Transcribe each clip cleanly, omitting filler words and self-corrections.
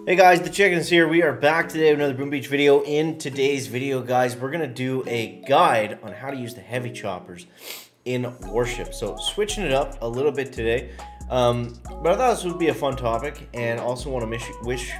Hey guys, the Chickens here. We are back today with another Boom Beach video. In today's video, guys, we're going to do a guide on how to use the heavy choppers in Warships. So switching it up a little bit today. But I thought this would be a fun topic, and also want to wish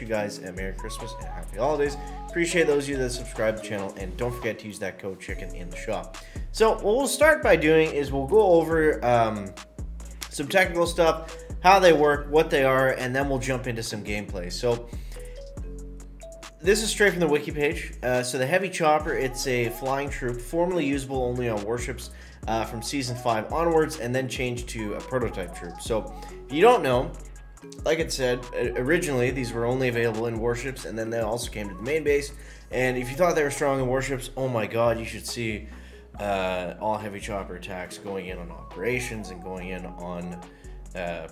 you guys a Merry Christmas and Happy Holidays. Appreciate those of you that subscribe to the channel, and don't forget to use that code CHICKEN in the shop. So what we'll start by doing is we'll go over some technical stuff, how they work, what they are, and then we'll jump into some gameplay. So this is straight from the wiki page. So the Heavy Chopper, it's a flying troop formerly usable only on warships from season 5 onwards, and then changed to a prototype troop. So if you don't know, like it said, originally these were only available in warships, and then they also came to the main base. And if you thought they were strong in warships, oh my god, you should see all Heavy Chopper attacks going in on operations and going in on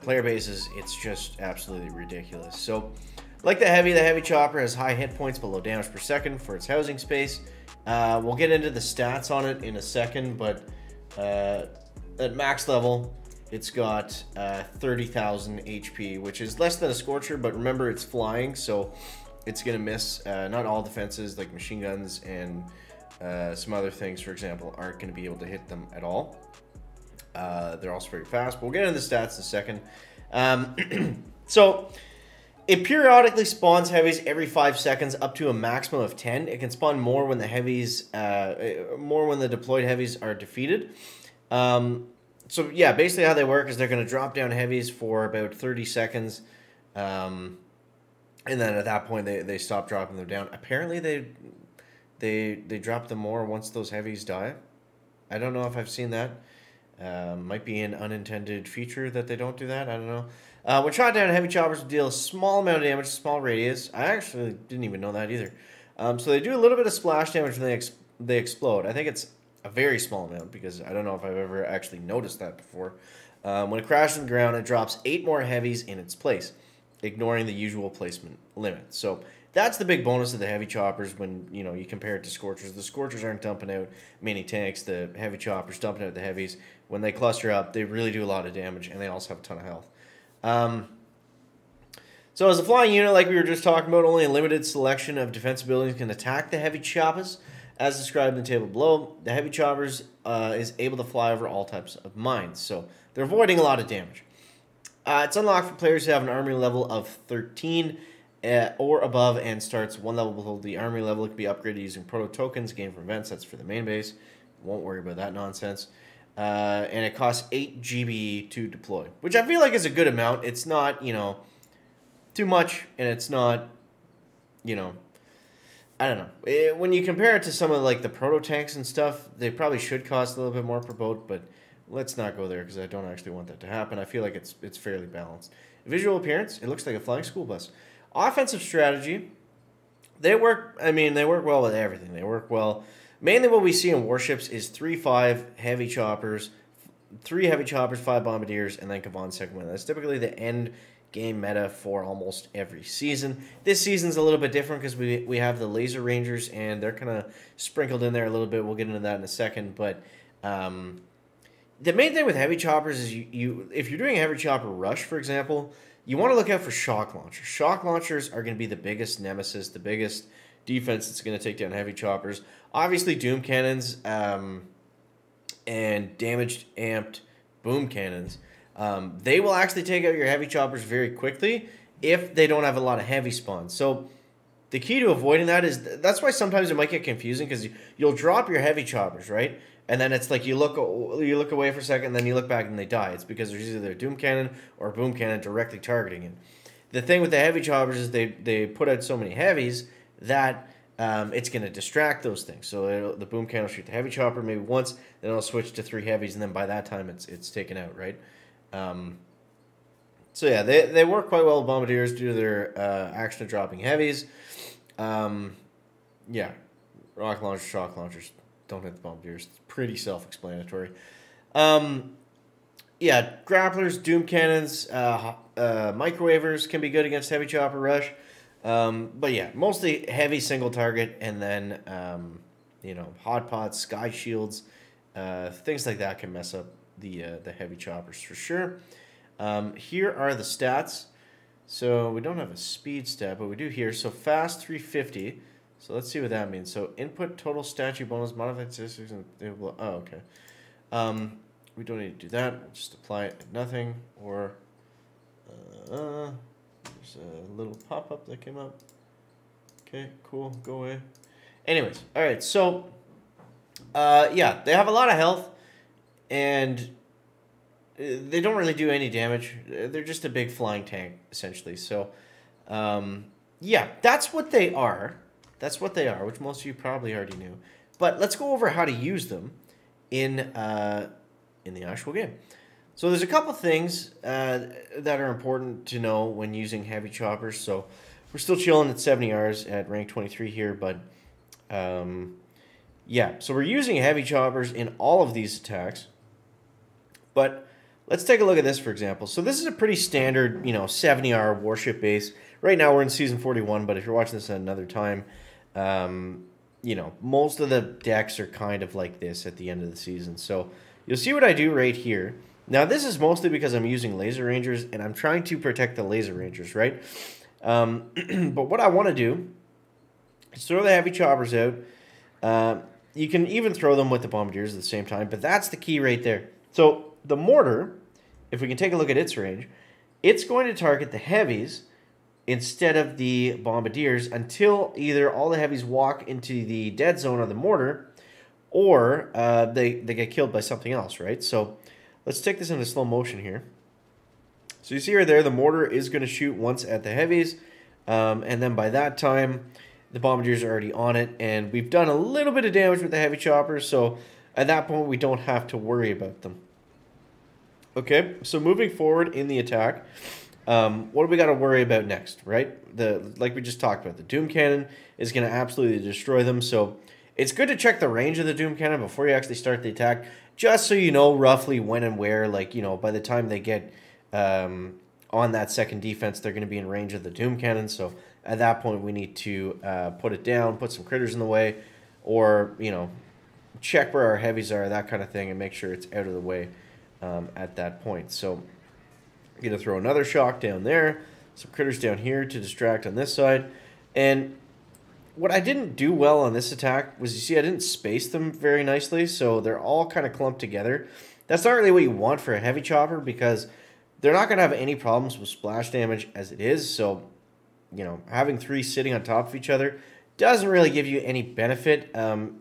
player bases. It's just absolutely ridiculous. So like the Heavy Chopper has high hit points, below damage per second for its housing space. We'll get into the stats on it in a second, but at max level it's got 30,000 HP, which is less than a Scorcher, but remember it's flying, so it's gonna miss not all defenses like machine guns and some other things, for example, aren't going to be able to hit them at all. They're also very fast, but we'll get into the stats in a second. So it periodically spawns heavies every 5 seconds up to a maximum of 10. It can spawn more when the heavies, more when the deployed heavies are defeated. So yeah, basically how they work is they're going to drop down heavies for about 30 seconds. And then at that point they stop dropping them down. Apparently they drop them more once those heavies die. I don't know if I've seen that. Might be an unintended feature that they don't do that. I don't know. When shot down, Heavy Choppers will deal a small amount of damage, small radius. I actually didn't even know that either. So they do a little bit of splash damage when they explode. I think it's a very small amount because I don't know if I've ever actually noticed that before. When it crashes on the ground, it drops 8 more heavies in its place, ignoring the usual placement limit. So that's the big bonus of the Heavy Choppers when, you know, you compare it to Scorchers. The Scorchers aren't dumping out many tanks. The Heavy Choppers dumping out the heavies. When they cluster up, they really do a lot of damage, and they also have a ton of health. So as a flying unit, like we were just talking about, only a limited selection of defense abilities can attack the Heavy Choppers. As described in the table below, the Heavy Choppers is able to fly over all types of mines, so they're avoiding a lot of damage. It's unlocked for players who have an army level of 13 or above and starts 1 level below the army level. It can be upgraded using proto tokens gained from events. That's for the main base. Won't worry about that nonsense. And it costs 8 GB to deploy, which I feel like is a good amount. It's not, you know, too much, and it's not, you know, I don't know. When you compare it to some of like the proto tanks and stuff, they probably should cost a little bit more per boat, but let's not go there because I don't actually want that to happen. I feel like it's fairly balanced. Visual appearance, it looks like a flying school bus. Offensive strategy, they work well with everything. They work well. Mainly what we see in warships is 3-5 Heavy Choppers, 3 Heavy Choppers, 5 Bombardiers, and then Kavan second win. That's typically the end game meta for almost every season. This season's a little bit different because we have the Laser Rangers, and they're kind of sprinkled in there a little bit. We'll get into that in a second, but the main thing with Heavy Choppers is if you're doing a Heavy Chopper rush, for example, you want to look out for shock launchers. Shock launchers are going to be the biggest nemesis, the biggest defense that's going to take down Heavy Choppers. Obviously, Doom Cannons and damaged amped Boom Cannons, they will actually take out your Heavy Choppers very quickly if they don't have a lot of heavy spawns. So the key to avoiding that is, that's why sometimes it might get confusing, because you'll drop your Heavy Choppers, right? And then it's like you look away for a second, and then you look back and they die. It's because there's either a Doom Cannon or a Boom Cannon directly targeting it. The thing with the Heavy Choppers is they put out so many heavies that it's going to distract those things. So the Boom Cannon will shoot the Heavy Chopper maybe once, then it'll switch to 3 heavies, and then by that time it's taken out, right? So yeah, they work quite well with Bombardiers due to their action of dropping heavies. Yeah, rocket launchers, shock launchers. Don't hit the Bombardiers. It's pretty self-explanatory. Yeah, grapplers, Doom Cannons, microwavers can be good against Heavy Chopper Rush. But yeah, mostly heavy single target, and then, you know, hot pots, sky shields, things like that can mess up the Heavy Choppers for sure. Here are the stats. So we don't have a speed stat, but we do here. So fast 350. So let's see what that means. So input total statue bonus, modified statistics, and oh, okay. We don't need to do that. We'll just apply it at nothing. Or there's a little pop-up that came up. Okay, cool. Go away. Anyways, all right. So yeah, they have a lot of health, and they don't really do any damage. They're just a big flying tank, essentially. So yeah, that's what they are. That's what they are, which most of you probably already knew. But let's go over how to use them in the actual game. So there's a couple things that are important to know when using heavy choppers. So we're still chilling at 70 hours at rank 23 here, but yeah. So we're using heavy choppers in all of these attacks. But let's take a look at this, for example. So this is a pretty standard, 70-hour warship base. Right now we're in season 41, but if you're watching this at another time, most of the decks are kind of like this at the end of the season. So you'll see what I do right here. Now, this is mostly because I'm using laser rangers, and I'm trying to protect the laser rangers, right? But what I want to do is throw the heavy choppers out. You can even throw them with the bombardiers at the same time, but that's the key right there. So the mortar, if we can take a look at its range, it's going to target the heavies instead of the bombardiers until either all the heavies walk into the dead zone of the mortar or they get killed by something else, right? So let's take this into slow motion here. So you see right there, the mortar is going to shoot once at the heavies, and then by that time, the bombardiers are already on it, and we've done a little bit of damage with the heavy choppers, so at that point, we don't have to worry about them. Okay, so moving forward in the attack, what do we got to worry about next, right? Like we just talked about, the Doom Cannon is going to absolutely destroy them. So it's good to check the range of the Doom Cannon before you actually start the attack, just so you know roughly when and where. Like, by the time they get on that second defense, they're going to be in range of the Doom Cannon. So at that point, we need to put it down, put some critters in the way, or, check where our heavies are, that kind of thing, and make sure it's out of the way at that point. So I'm going to throw another shock down there, some critters down here to distract on this side. And what I didn't do well on this attack was, you see, I didn't space them very nicely, so they're all kind of clumped together. That's not really what you want for a heavy chopper, because they're not going to have any problems with splash damage as it is. So, having three sitting on top of each other doesn't really give you any benefit.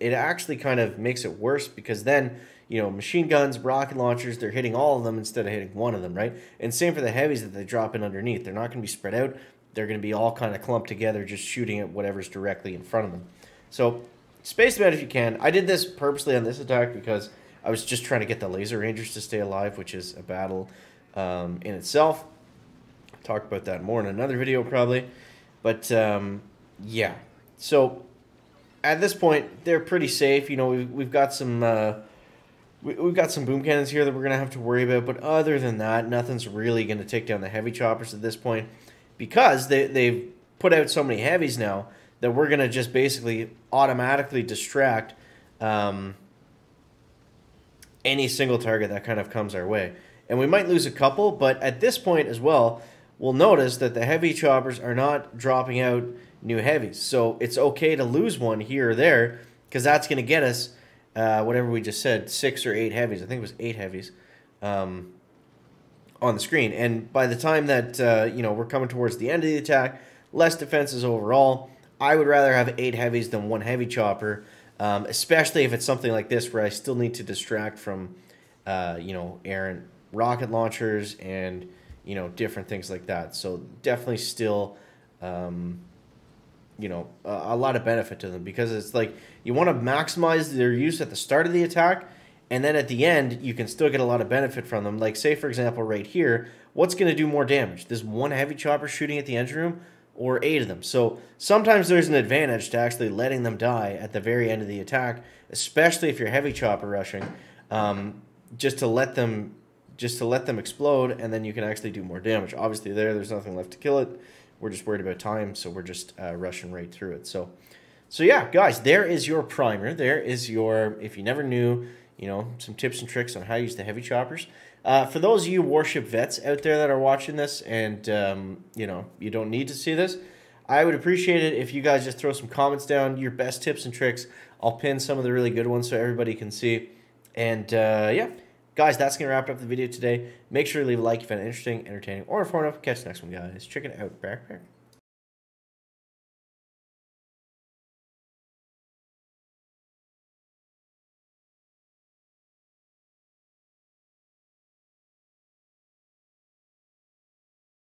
It actually kind of makes it worse, because then, machine guns, rocket launchers, they're hitting all of them instead of hitting one of them, right? And same for the heavies that they drop in underneath. They're not going to be spread out. They're going to be all kind of clumped together, just shooting at whatever's directly in front of them. So space them out if you can. I did this purposely on this attack because I was just trying to get the laser rangers to stay alive, which is a battle in itself. I'll talk about that more in another video probably. But yeah, so at this point they're pretty safe. We've got some we've got some boom cannons here that we're gonna have to worry about. But other than that, nothing's really gonna take down the heavy choppers at this point, because they've put out so many heavies now that we're gonna just basically automatically distract any single target that kind of comes our way. And we might lose a couple, but at this point as well, we'll notice that the heavy choppers are not dropping out new heavies. So it's okay to lose one here or there, because that's going to get us, whatever we just said, 6 or 8 heavies. I think it was 8 heavies on the screen. And by the time that, we're coming towards the end of the attack, less defenses overall. I would rather have 8 heavies than 1 heavy chopper, especially if it's something like this where I still need to distract from, errant rocket launchers and, different things like that. So definitely still, a lot of benefit to them, because it's like you want to maximize their use at the start of the attack, and then at the end you can still get a lot of benefit from them. Like, say for example right here, what's going to do more damage? This 1 heavy chopper shooting at the engine room, or 8 of them? So sometimes there's an advantage to actually letting them die at the very end of the attack, especially if you're heavy chopper rushing, just to let them explode, and then you can actually do more damage. Obviously there's nothing left to kill it. We're just worried about time, so we're just rushing right through it. So yeah, guys, there is your primer. There is your, if you never knew, you know, some tips and tricks on how to use the heavy choppers. For those of you warship vets out there that are watching this and, you know, you don't need to see this, I would appreciate it if you guys just throw some comments down, your best tips and tricks. I'll pin some of the really good ones so everybody can see. And, yeah. Guys, that's going to wrap up the video today. Make sure to leave a like if you found it interesting, entertaining, or informative. Catch the next one, guys. Check it out. Backpack.